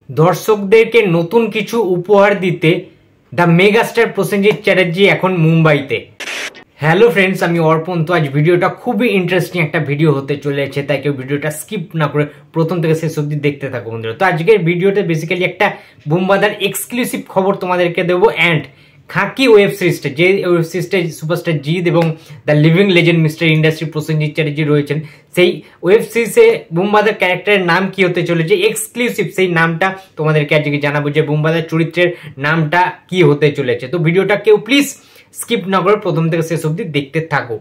দর্শকদেরকে নতুন কিছু উপহার দিতে দ্য মেগাস্টার প্রসেনজিৎ চ্যাটার্জি এখন মুম্বাইতে। হ্যালো ফ্রেন্ডস, আমি অর্পণ। তো আজ ভিডিওটা খুবই ইন্টারেস্টিং একটা ভিডিও হতে চলেছে, তাই কেউ ভিডিওটা স্কিপ না করে প্রথম থেকে শেষ অবধি দেখতে থাকো বন্ধুরা। তো আজকের ভিডিওতে বেসিক্যালি একটা বুমবাদার এক্সক্লুসিভ খবর তোমাদেরকে দেবো, অ্যান্ড খাকি ওয়েব সিরিজটা, যে ওয়েব সিরিজটা সুপারস্টার জিৎ এবং the living legend mister industry Prosenjit Chatterjee রয়েছেন, সেই ওয়েব সিরিজে বুমবাদার ক্যারেক্টারের নাম কি হতে চলেছে এক্সক্লুসিভ, সেই নামটা তোমাদেরকে আজকে জানাবো যে বুমবাদার চরিত্রের নামটা কি হতে চলেছে। তো ভিডিওটা কেউ প্লিজ স্কিপ না করে প্রথম থেকে শেষ অবধি দেখতে থাকো।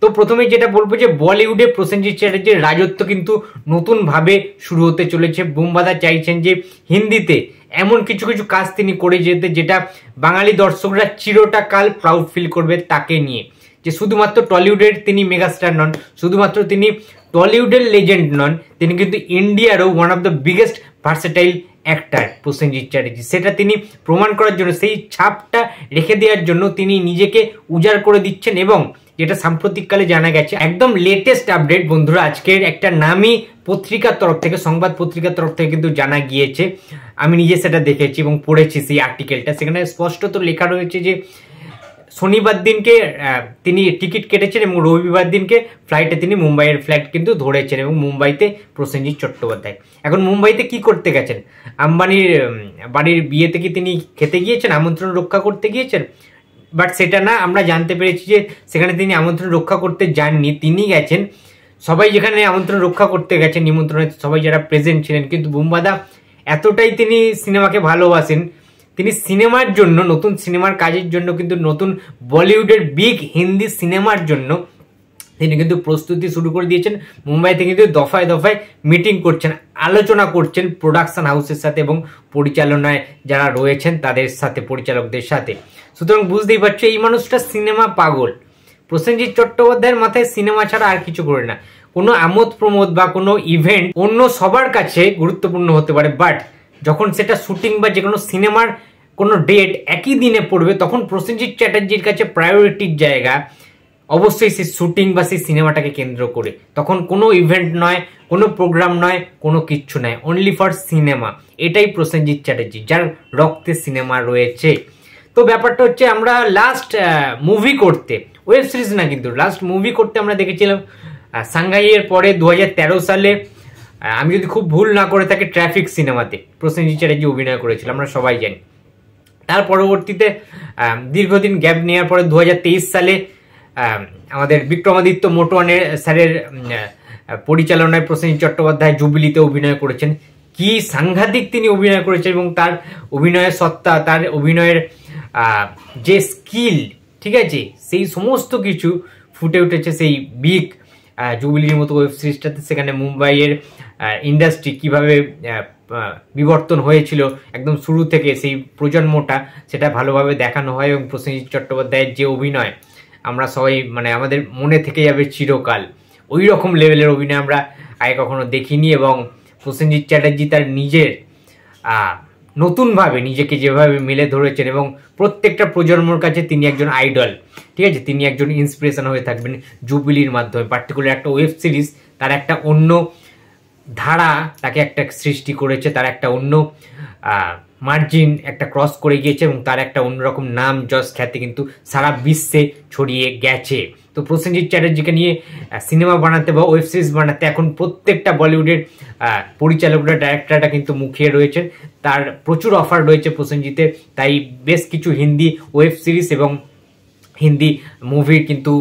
তো প্রথমে যেটা বলবো যে বলিউডে প্রসেনজিৎ চ্যাটার্জির রাজত্ব কিন্তু নতুন ভাবে শুরু হতে চলেছে। বুমবাদা চাইছেন যে হিন্দিতে এমন কিছু কিছু কাজ তিনি করে যেতে, যেটা বাঙালি দর্শকরা চিরটা কাল প্রাউড ফিল করবে তাকে নিয়ে। যে শুধুমাত্র টলিউডের তিনি মেগাস্টার নন, শুধুমাত্র তিনি টলিউডের লেজেন্ড নন, তিনি কিন্তু ইন্ডিয়ারও one of the biggest versatile actor Prosenjit Chatterjee. সেটা তিনি প্রমাণ করার জন্য, সেই ছাপটা রেখে দেওয়ার জন্য তিনি নিজেকে উজাড় করে দিচ্ছেন। এবং যেটা সাম্প্রতিককালে জানা গেছে, একদম লেটেস্ট আপডেট বন্ধুরা, আজকের একটা নামী পত্রিকার তরফ থেকে, সংবাদ পত্রিকার তরফ থেকে কিন্তু জানা গিয়েছে, আমি নিজে সেটা দেখেছি এবং পড়েছি সেই আর্টিকেলটা। সেখানে স্পষ্টত লেখা রয়েছে যে শনিবার দিনকে তিনি টিকিট কেটেছেন এবং রবিবার দিনকে ফ্লাইটে তিনি মুম্বাইয়ের ফ্লাইট কিন্তু ধরেছেন এবং মুম্বাইতে প্রসেনজিৎ চট্টোপাধ্যায়। এখন মুম্বাইতে কি করতে গেছেন? আম্বানির বাড়ির বিয়েতে কি তিনি খেতে গিয়েছেন, আমন্ত্রণ রক্ষা করতে গিয়েছেন? বাট সেটা না, আমরা জানতে পেরেছি যে সেখানে তিনি আমন্ত্রণ রক্ষা করতে যাননি, তিনি গেছেন, সবাই যেখানে আমন্ত্রণ রক্ষা করতে গেছেন, নিমন্ত্রণে সবাই যারা প্রেজেন্ট ছিলেন। কিন্তু বুমবাদা এতটাই তিনি সিনেমাকে ভালোবাসেন, তিনি সিনেমার জন্য, নতুন সিনেমার কাজের জন্য, কিন্তু নতুন বলিউডের বিগ হিন্দি সিনেমার জন্য তিনি কিন্তু প্রস্তুতি শুরু করে দিয়েছেন। মুম্বাইতে কিন্তু দফায় দফায় মিটিং করছেন, আলোচনা করছেন প্রোডাকশন হাউসের সাথে এবং পরিচালনায় যারা রয়েছেন তাদের সাথে, পরিচালকদের সাথে। সুতরাং বুঝতেই পারছো এই মানুষটা সিনেমা পাগল। প্রসেনজিৎ চট্টোপাধ্যায়ের মাথায় সিনেমা ছাড়া আর কিছু করে না। কোনো আমোদ প্রমোদ বা কোনো ইভেন্ট অন্য সবার কাছে গুরুত্বপূর্ণ হতে পারে, বাট যখন সেটা শুটিং বা যে কোনো সিনেমার কোনো ডেট একই দিনে পড়বে, তখন প্রসেনজিৎ চ্যাটার্জির কাছে প্রায়োরিটির জায়গা অবশ্যই সেই শুটিং বা সেই সিনেমাটাকে কেন্দ্র করে। তখন কোনো ইভেন্ট নয়, কোনো প্রোগ্রাম নয়, কোনো কিচ্ছু নয়, অনলি ফর সিনেমা। এটাই প্রসেনজিৎ চ্যাটার্জি, যার রক্তে সিনেমা রয়েছে। তো ব্যাপারটা হচ্ছে, আমরা লাস্ট মুভি করতে, ওয়েব সিরিজ না কিন্তু, লাস্ট মুভি করতে আমরা দেখেছিলাম সাংঘাইয়ের পরে 2013 সালে, আমি যদি খুব ভুল না করে থাকি, ট্রাফিক সিনেমাতে প্রসেনজিৎ চ্যাটার্জি অভিনয় করেছিল, আমরা সবাই জানি। তার পরবর্তীতে দীর্ঘদিন গ্যাপ নেওয়ার পরে 2023 সালে আমাদের বিক্রমাদিত্য মোটওয়ানের স্যারের পরিচালনায় প্রসেনজিৎ চট্টোপাধ্যায় জুবিলিতে অভিনয় করেছেন। কি সাংঘাতিক তিনি অভিনয় করেছেন এবং তার অভিনয়ের সত্তা, তার অভিনয়ের যে স্কিল, ঠিক আছে, সেই সমস্ত কিছু ফুটে উঠেছে সেই বিগ জুবিলির মতো ওয়েব সিরিজটাতে। সেখানে মুম্বাইয়ের ইন্ডাস্ট্রি কিভাবে বিবর্তন হয়েছিল একদম শুরু থেকে, সেই প্রজন্মটা, সেটা ভালোভাবে দেখানো হয়। এবং প্রসেনজিৎ চট্টোপাধ্যায়ের যে অভিনয়, আমরা সবাই মানে আমাদের মনে থেকে যাবে চিরকাল। ওই রকম লেভেলের অভিনয় আমরা আগে কখনো দেখিনি। এবং প্রসেনজিৎ চ্যাটার্জি তার নিজের নতুনভাবে নিজেকে যেভাবে মেলে ধরেছেন, এবং প্রত্যেকটা প্রজন্মর কাছে তিনি একজন আইডল, ঠিক আছে, তিনি একজন ইন্সপিরেশন হয়ে থাকবেন জুবিলির মাধ্যমে। পার্টিকুলার একটা ওয়েব সিরিজ তার একটা অন্য ধারা তাকে একটা সৃষ্টি করেছে, তার একটা অন্য মার্জিন একটা ক্রস করে গিয়েছে এবং তার একটা অন্যরকম নাম, যশ, খ্যাতি কিন্তু সারা বিশ্বে ছড়িয়ে গেছে। তো প্রসেনজিৎ চ্যাটার্জিকে নিয়ে সিনেমা বানাতে বা ওয়েব সিরিজ বানাতে এখন প্রত্যেকটা বলিউডের পরিচালকরা, ডাইরেক্টররা কিন্তু মুখিয়ে রয়েছেন। তার প্রচুর অফার রয়েছে প্রসেনজিতের, তাই বেশ কিছু হিন্দি ওয়েব সিরিজ এবং হিন্দি মুভির কিন্তু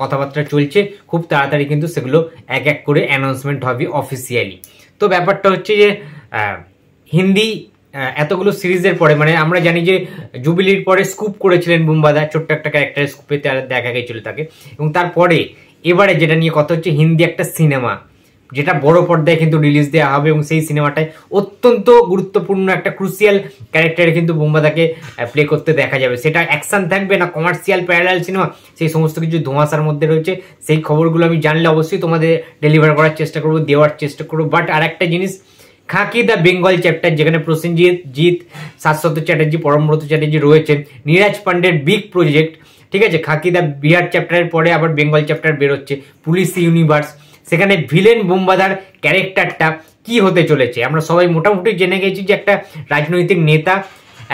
কথাবার্তা চলছে। খুব তাড়াতাড়ি কিন্তু সেগুলো এক এক করে অ্যানাউন্সমেন্ট হবে অফিসিয়ালি। তো ব্যাপারটা হচ্ছে যে হিন্দি এতগুলো সিরিজের পরে, মানে আমরা জানি যে জুবিলির পরে স্কুপ করেছিলেন বুমবাদা, ছোট্ট একটা ক্যারেক্টার স্কুপে দেখা গেছিল তাকে। এবং তারপরে এবারে যেটা নিয়ে কথা হচ্ছে, হিন্দি একটা সিনেমা যেটা বড় পর্দায় কিন্তু রিলিজ দেওয়া হবে, এবং সেই সিনেমাটায় অত্যন্ত গুরুত্বপূর্ণ একটা ক্রুশিয়াল ক্যারেক্টারে কিন্তু বুমবাদাকে প্লে করতে দেখা যাবে। সেটা অ্যাকশন থাকবে না কমার্শিয়াল প্যারালাল সিনেমা, সেই সমস্ত কিছু ধোঁয়াশার মধ্যে রয়েছে। সেই খবরগুলো আমি জানলে অবশ্যই তোমাদের ডেলিভার করার চেষ্টা করবো, দেওয়ার চেষ্টা করবো। বাট আর একটা জিনিস, খাকি দ্য বেঙ্গল চ্যাপ্টার, যেখানে প্রসেনজিৎ, জিৎ, শাশ্বত চ্যাটার্জি, পরমব্রত চ্যাটার্জি রয়েছেন, নীরাজ পান্ডের বিগ প্রজেক্ট, ঠিক আছে। খাকি দ্য বিহার চ্যাপ্টারের পরে আবার বেঙ্গল চ্যাপ্টার বেরোচ্ছে, পুলিশ ইউনিভার্স। সেখানে ভিলেন বুমবাদার ক্যারেক্টারটা কি হতে চলেছে। আমরা সবাই মোটামুটি জেনে গেছি যে একটা রাজনৈতিক নেতা,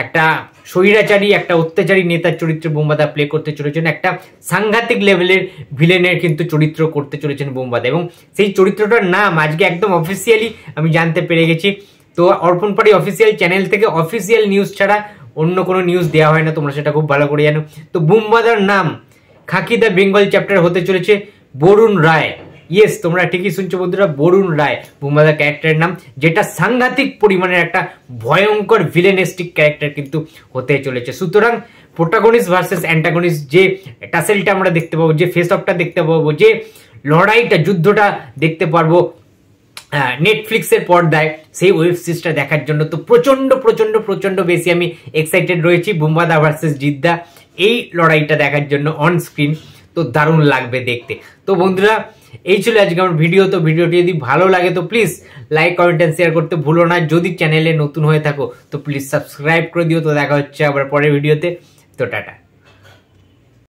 একটা স্বৈরাচারী, একটা অত্যাচারী নেতার চরিত্রে বোমবাদা প্লে করতে চলেছেন, একটা সাংঘাতিক লেভেলের ভিলেনের কিন্তু চরিত্র করতে চলেছেন বোমবাদা, এবং সেই চরিত্রটার নাম আজকে একদম অফিসিয়ালি আমি জানতে পেরে গেছি। তো অর্পণ পাড়ি অফিসিয়াল চ্যানেল থেকে অফিসিয়াল নিউজ ছাড়া অন্য কোনো নিউজ দেওয়া হয় না, তোমরা সেটা খুব ভালো করে জানো। তো বোমবাদার নাম খাকি দ্য বেঙ্গল চ্যাপ্টার হতে চলেছে বরুণ রায়। ইয়েস, তোমরা ঠিকই শুনছো বন্ধুরা, বরুণ রায় বোমবাদার ক্যারেক্টারের নাম, যেটা সাংঘাতিক পরিমাণের একটা ভয়ঙ্কর ভিলেনেস্টিক ক্যারেক্টার কিন্তু হতে চলেছে। সুতরাং প্রোটাগনিস্ট ভার্সেস অ্যান্টাগনিস্ট যে টাসেলটা আমরা দেখতে পাবো, যে ফেস অফটা দেখতে পাবো, যে লড়াইটা, যুদ্ধটা দেখতে পারবো নেটফ্লিক্সের পর্দায়, সেই ওয়েব সিরিজটা দেখার জন্য তো প্রচন্ড প্রচন্ড প্রচন্ড বেশি আমি এক্সাইটেড রয়েছি। বোমবাদা ভার্সেস জিদ্দা, এই লড়াইটা দেখার জন্য অন স্ক্রিন, তো দারুণ লাগবে দেখতে। তো বন্ধুরা, এই ছিল আজকে আমার ভিডিও। তো ভিডিওটি যদি ভালো লাগে তো please like, comment and share করতে ভুলো না। যদি চ্যানেলে নতুন হয়ে থাকো তো প্লিজ সাবস্ক্রাইব করে দিও। তো দেখা হচ্ছে আবার পরের ভিডিওতে। তো টাটা।